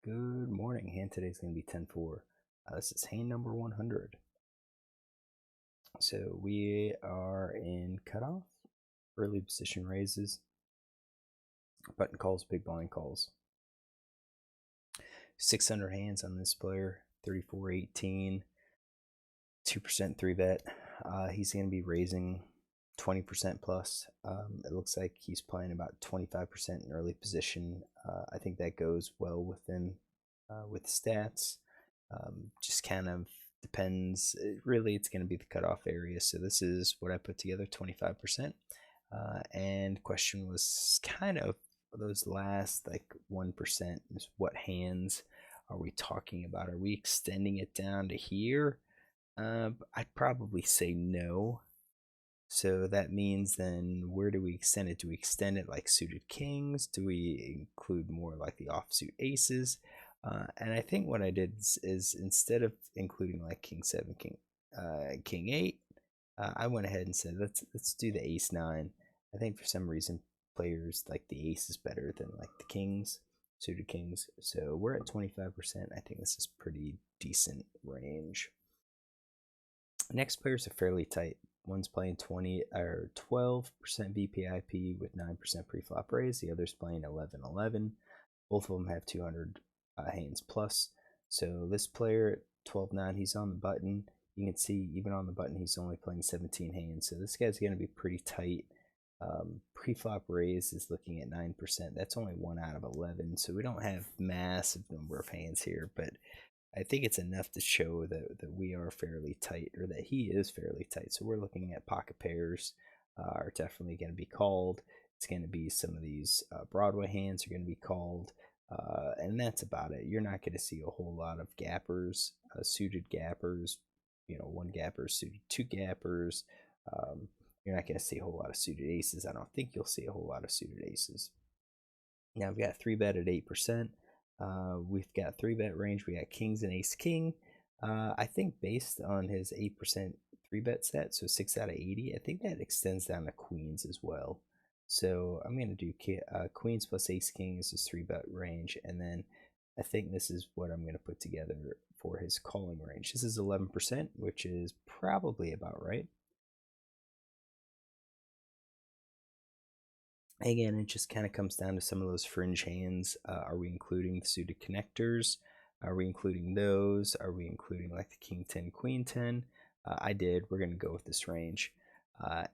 Good morning. Hand today's going to be 10-4. This is hand number 100. So we are in cutoff, early position raises, button calls, big blind calls. 600 hands on this player, 34-18, 2% 3-bet. He's going to be raising 20% plus. It looks like he's playing about 25% in early position. I think that goes well with him with stats. Just kind of depends. Really, it's going to be the cutoff area. So this is what I put together, 25%. And question was kind of those last like 1% is what hands are we talking about? Are we extending it down to here? I'd probably say no. So that means then where do we extend it? Do we extend it like suited kings? Do we include more like the offsuit aces? And I think what I did is instead of including like king 7, king 8, I went ahead and said let's do the ace 9. I think for some reason players like the ace is better than like the kings, suited kings. So we're at 25%. I think this is pretty decent range. Next players are fairly tight. One's playing 20 or 12% VPIP with 9% pre-flop raise. The other's playing 11-11. Both of them have 200 hands plus. So this player at 12-9, he's on the button. You can see even on the button, he's only playing 17 hands. So this guy's going to be pretty tight. Pre-flop raise is looking at 9%. That's only 1 out of 11. So we don't have massive number of hands here, but I think it's enough to show that we are fairly tight, or that he is fairly tight. So we're looking at pocket pairs are definitely going to be called. It's going to be some of these Broadway hands are going to be called. And that's about it. You're not going to see a whole lot of gappers, suited gappers, one gapper, suited two gappers. You're not going to see a whole lot of suited aces. I don't think you'll see a whole lot of suited aces. Now we've got 3-bet at 8%. We've got 3-bet range. We got kings and ace king. I think based on his 8% 3-bet set, so 6 out of 80, I think that extends down to queens as well. So I'm going to do queens plus ace king is his 3-bet range, and then I think this is what I'm going to put together for his calling range. This is 11%, which is probably about right. Again, it just kind of comes down to some of those fringe hands. Are we including the suited connectors? Are we including those? Are we including like the king 10, queen 10? I did. We're going to go with this range.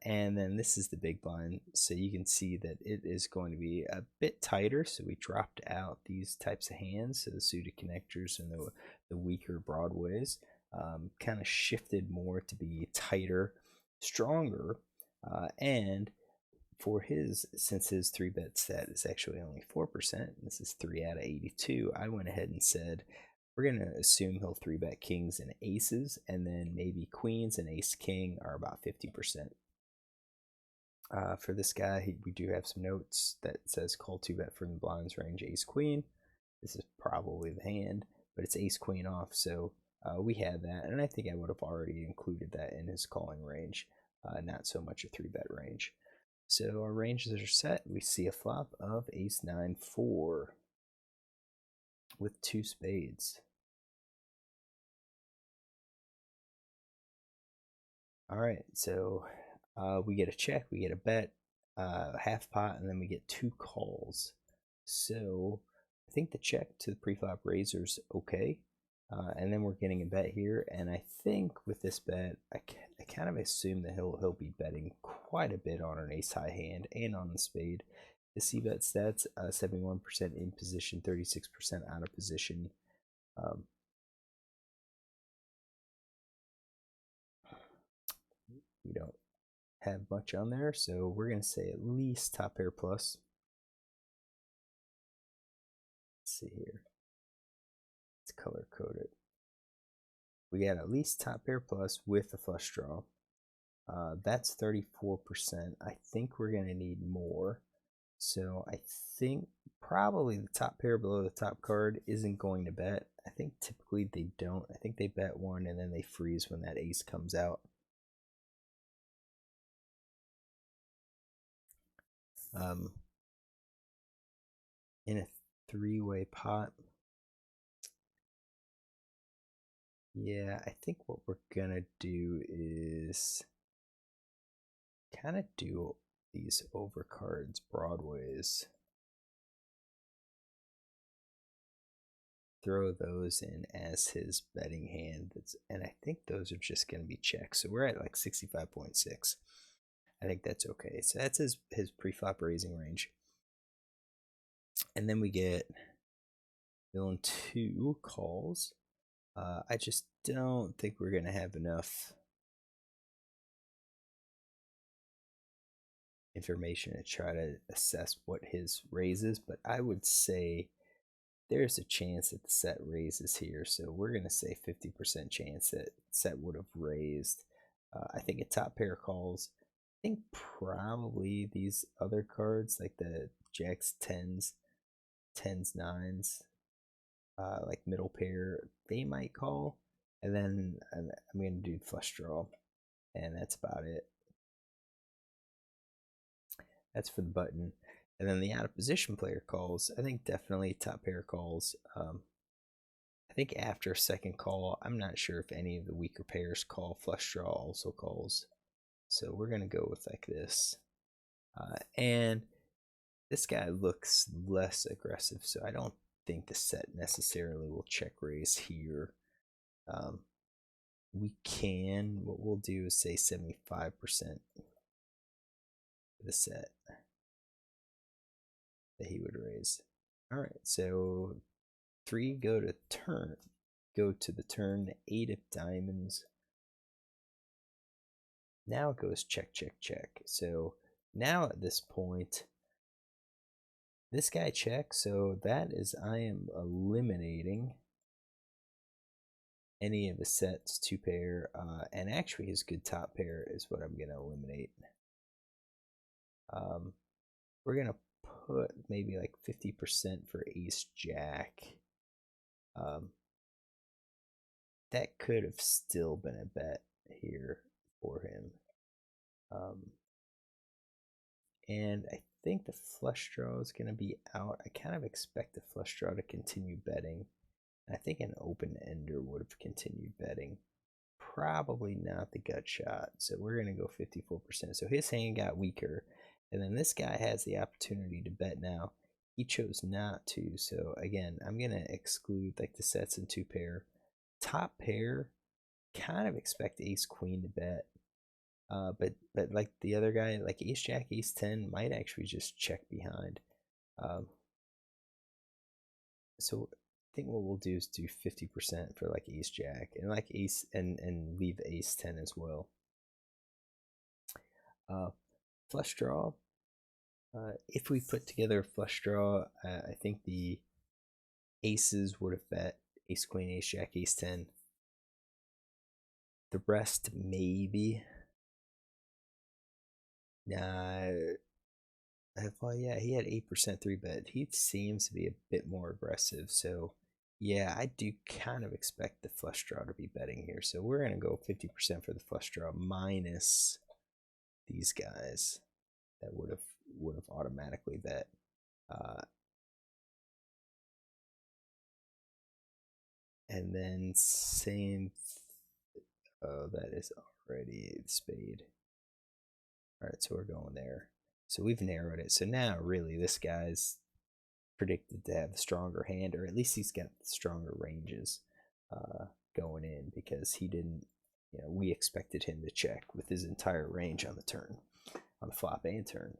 And then this is the big blind. So you can see that it is going to be a bit tighter. So we dropped out these types of hands. So the suited connectors and the weaker broadways kind of shifted more to be tighter, stronger, and for his, since his 3-bet set is actually only 4%, this is 3 out of 82, I went ahead and said we're going to assume he'll 3-bet kings and aces, and then maybe queens and ace king are about 50%. For this guy, we do have some notes that says call 2-bet from the blinds range ace queen. This is probably the hand, but it's ace queen off, so we had that, and I think I would have already included that in his calling range, not so much a 3-bet range. So our ranges are set. We see a flop of Ac9-4 with 2 spades. All right, so we get a check, we get a bet, half pot, and then we get 2 calls. So I think the check to the preflop raiser's okay. And then we're getting a bet here, and I think with this bet, I kind of assume that he'll be betting quite a bit on an ace high hand and on the spade. The c-bet stats, 71% in position, 36% out of position. We don't have much on there, so we're going to say at least top pair plus. Let's see here. Let's color code it. We got at least top pair plus with a flush draw. That's 34%. I think we're going to need more. So I think probably the top pair below the top card isn't going to bet. I think typically they don't. I think they bet one and then they freeze when that ace comes out. In a 3-way pot, Yeah, I think what we're gonna do is kind of do these overcards broadways. Throw those in as his betting hand. And I think those are just going to be checks. So we're at like 65.6. I think that's okay. So that's his pre-flop raising range. And then we get villain 2 calls. I just don't think we're going to have enough information to try to assess what his raise is, but I would say there's a chance that the set raises here. So we're going to say 50% chance that set would have raised. I think a top pair calls. I think probably these other cards like the jacks, 10s, 10s, 9s, like middle pair, they might call. And then I'm going to do flush draw. And that's about it. That's for the button. And then the out of position player calls. I think definitely top pair calls. I think after second call, I'm not sure if any of the weaker pairs call. Flush draw also calls. So we're going to go with like this. And this guy looks less aggressive, so I don't think the set necessarily will check raise here. What we'll do is say 75% for the set that he would raise. All right, so 3 go to turn. Go to the turn, 8 of diamonds. Now it goes check, check, check. So now at this point, this guy checks. So that is, I am eliminating any of the sets, 2 pair, and actually his good top pair is what I'm going to eliminate. We're going to put maybe like 50% for ace jack. That could have still been a bet here for him. And I think the flush draw is going to be out. I kind of expect the flush draw to continue betting. I think an open ender would have continued betting. Probably not the gut shot. So we're going to go 54%. So his hand got weaker. And then this guy has the opportunity to bet now. He chose not to. So again, I'm going to exclude like the sets and 2 pair. Top pair, kind of expect ace queen to bet. But like the other guy, like ace jack, ace 10 might actually just check behind. So I think what we'll do is do 50% for like ace jack and like ace and leave ace 10 as well. Flush draw. If we put together a flush draw, I think the aces would have bet ace queen, ace jack, ace 10. The rest maybe. Nah. Well, yeah, he had 8% 3-bet. He seems to be a bit more aggressive. So, yeah, I do kind of expect the flush draw to be betting here. So we're going to go 50% for the flush draw minus these guys that would have automatically bet. And then same. Oh, that is already the spade. All right, so we're going there. So we've narrowed it. So now, really, this guy's predicted to have a stronger hand, or at least he's got stronger ranges going in because he didn't. We expected him to check with his entire range on the turn, on the flop and turn.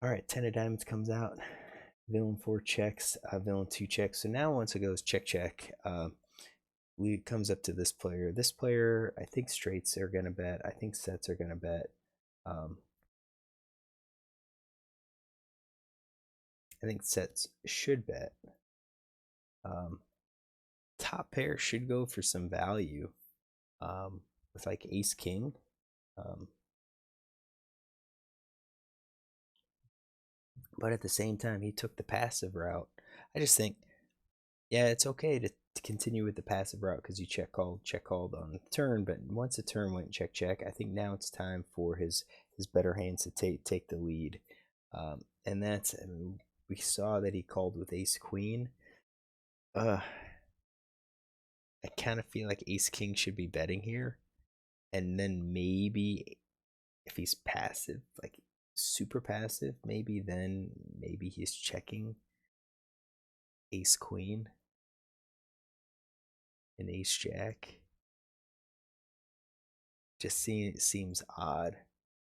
All right, 10 of diamonds comes out. Villain 4 checks. Villain 2 checks. So now once it goes check, check, it comes up to this player. This player, I think straights are going to bet. I think sets are going to bet. I think sets should bet. Top pair should go for some value with like ace king. But at the same time, he took the passive route. I just think, yeah, it's okay to continue with the passive route because you check called on the turn. But once the turn went check, check, I think now it's time for his better hands to take the lead. And that's, I mean, we saw that he called with ace queen. I kind of feel like ace king should be betting here, and then maybe if he's passive, like super passive, maybe he's checking ace queen and ace jack. Just seems odd.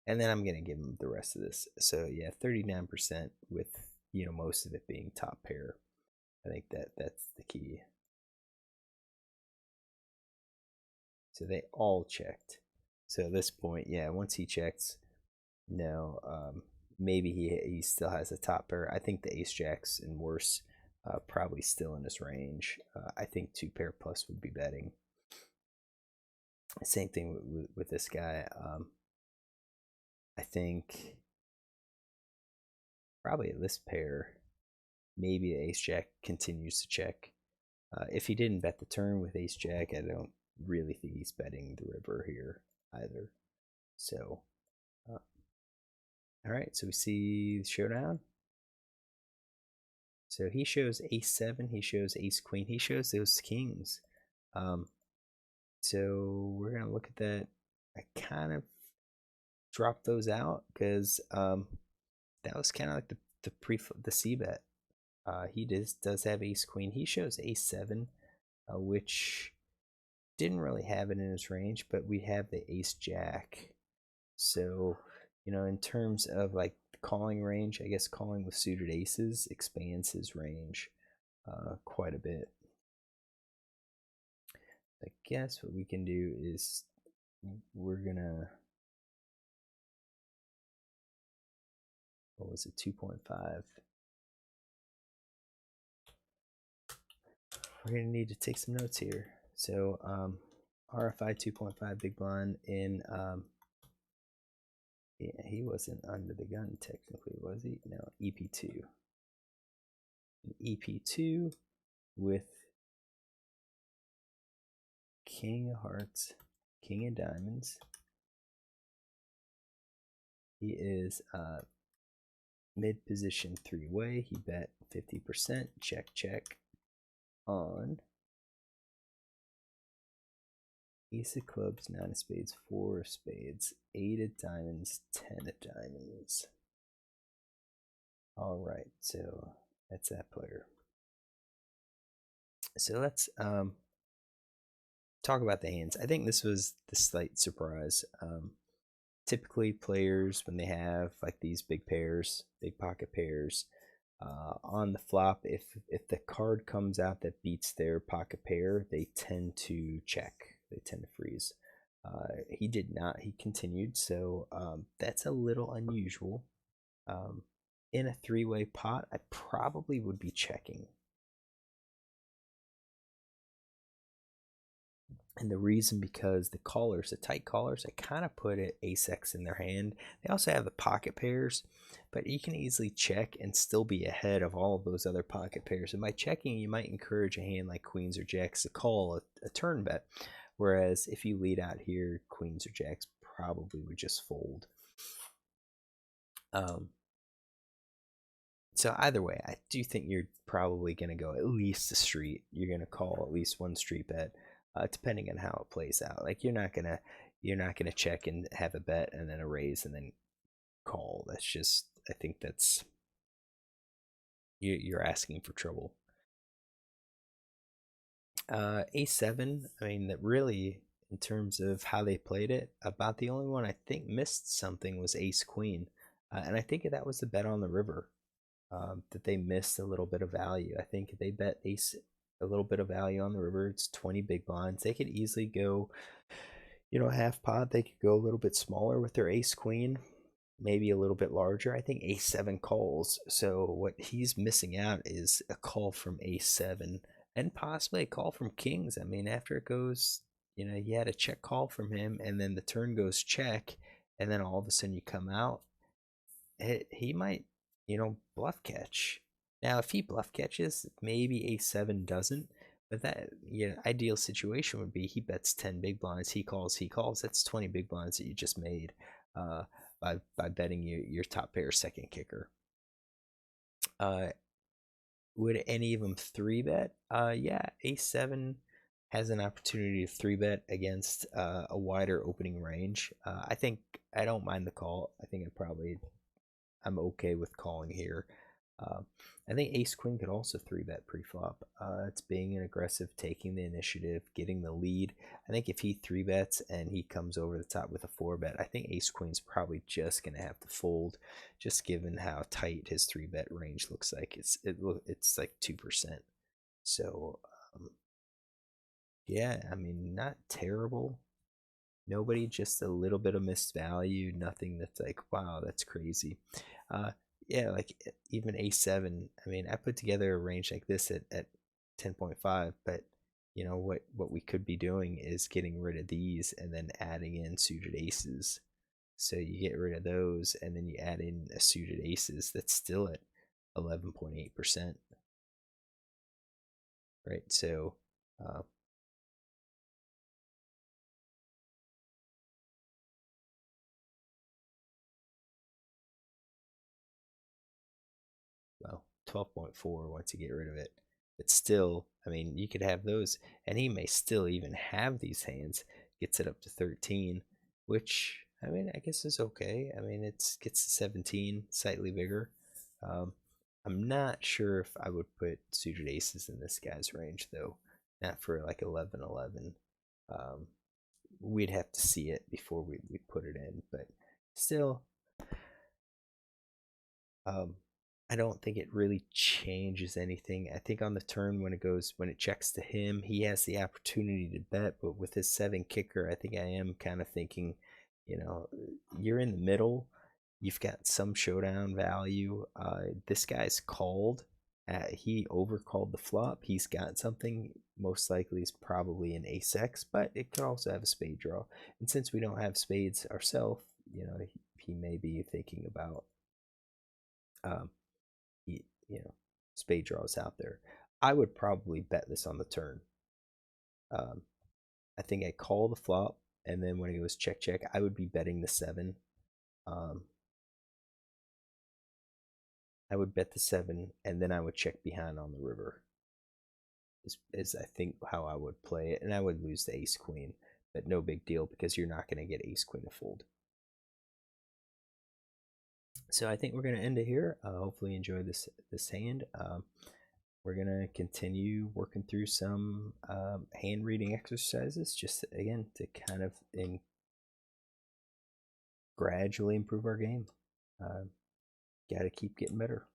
And then I'm gonna give him the rest of this. So yeah, 39% with most of it being top pair. I think that's the key. So they all checked. So at this point, yeah, once he checks, no, maybe he still has a top pair. I think the ace jacks and worse, probably still in his range. I think 2 pair plus would be betting. Same thing with this guy. I think probably this pair, maybe the ace jack continues to check. If he didn't bet the turn with ace jack, I don't really think he's betting the river here either. So, all right, so we see the showdown. So he shows ace 7, he shows ace queen, he shows those kings. So we're gonna look at that. I kind of dropped those out because that was kind of like the c bet. He does have ace queen. He shows ace 7, which didn't really have it in his range, but we have the ace jack. So in terms of like calling range, I guess calling with suited aces expands his range quite a bit. I guess what we can do is we're gonna, what was it, 2.5. We're gonna need to take some notes here. So RFI 2.5 big blind in yeah, he wasn't under the gun technically, was he? No, EP2. EP2 with king of hearts, king of diamonds. He is mid position 3-way. He bet 50%. Check, check on ace of clubs, 9 of spades, 4 of spades, 8 of diamonds, 10 of diamonds. All right, so that's that player. So let's talk about the hands. I think this was the slight surprise. Typically, players, when they have like these big pairs, big pocket pairs, on the flop, if the card comes out that beats their pocket pair, they tend to check. They tend to freeze. He did not. He continued, so that's a little unusual. In a 3-way pot, I probably would be checking. And the reason, because the callers, the tight callers, I kind of put it ace-x in their hand. They also have the pocket pairs, but you can easily check and still be ahead of all of those other pocket pairs. And by checking, you might encourage a hand like queens or jacks to call a turn bet. Whereas if you lead out here, queens or jacks probably would just fold. So either way, I do think you're probably going to go at least a street. You're going to call at least one street bet, depending on how it plays out. Like you're not gonna check and have a bet and then a raise and then call. That's just, I think that's, you're asking for trouble. A7, I mean, that really, in terms of how they played it, about the only one I think missed something was ace queen, and I think that was the bet on the river. That they missed a little bit of value. I think they bet ace a little bit of value on the river. It's 20 big blinds. They could easily go, half pot. They could go a little bit smaller with their ace queen, maybe a little bit larger. I think ace 7 calls. So what he's missing out is a call from ace 7 and possibly a call from kings. I mean, after it goes, you had a check call from him, and then the turn goes check, and then all of a sudden you come out. He might, bluff catch. Now, if he bluff catches, maybe ace 7 doesn't. But that, ideal situation would be he bets 10 big blinds, he calls. That's 20 big blinds that you just made by betting your top pair second kicker. Would any of them 3 bet? Yeah, ace 7 has an opportunity to 3-bet against a wider opening range. I think I don't mind the call. I think I'm okay with calling here. I think Ace Queen could also 3-bet pre-flop. It's being an aggressive, taking the initiative, getting the lead. I think if he 3-bets and he comes over the top with a 4-bet, I think Ace Queen's probably just gonna have to fold, just given how tight his 3-bet range looks like. It's like 2%. So yeah, I mean, not terrible. Nobody, just a little bit of missed value. Nothing that's like, wow, that's crazy. Yeah, like even A7. I mean, I put together a range like this at 10.5, but you know what we could be doing is getting rid of these and then adding in suited aces. So you get rid of those and then you add in a suited aces that's still at 11.8%. Right? So well, 12.4 once you get rid of it. But still, I mean, you could have those, and he may still even have these hands. Gets it up to 13, which, I mean, I guess is okay. I mean, it gets to 17, slightly bigger. I'm not sure if I would put suited aces in this guy's range, though. Not for like 11-11. We'd have to see it before we put it in, but still, I don't think it really changes anything. I think on the turn when it checks to him, he has the opportunity to bet, but with his 7 kicker, I think I am kind of thinking, you know, you're in the middle. You've got some showdown value. This guy's called. He overcalled the flop. He's got something. Most likely is probably an ace-x, but it could also have a spade draw. And since we don't have spades ourselves, you know, he may be thinking about um, you know, spade draws out there. I would probably bet this on the turn. I think I call the flop, and then when it goes check check, I would be betting the 7. I would bet the 7, and then I would check behind on the river. Is I think how I would play it, and I would lose the ace queen, but no big deal because you're not going to get ace queen to fold. So I think we're going to end it here. Hopefully you enjoy this hand. We're going to continue working through some hand reading exercises, just again to kind of gradually improve our game. Got to keep getting better.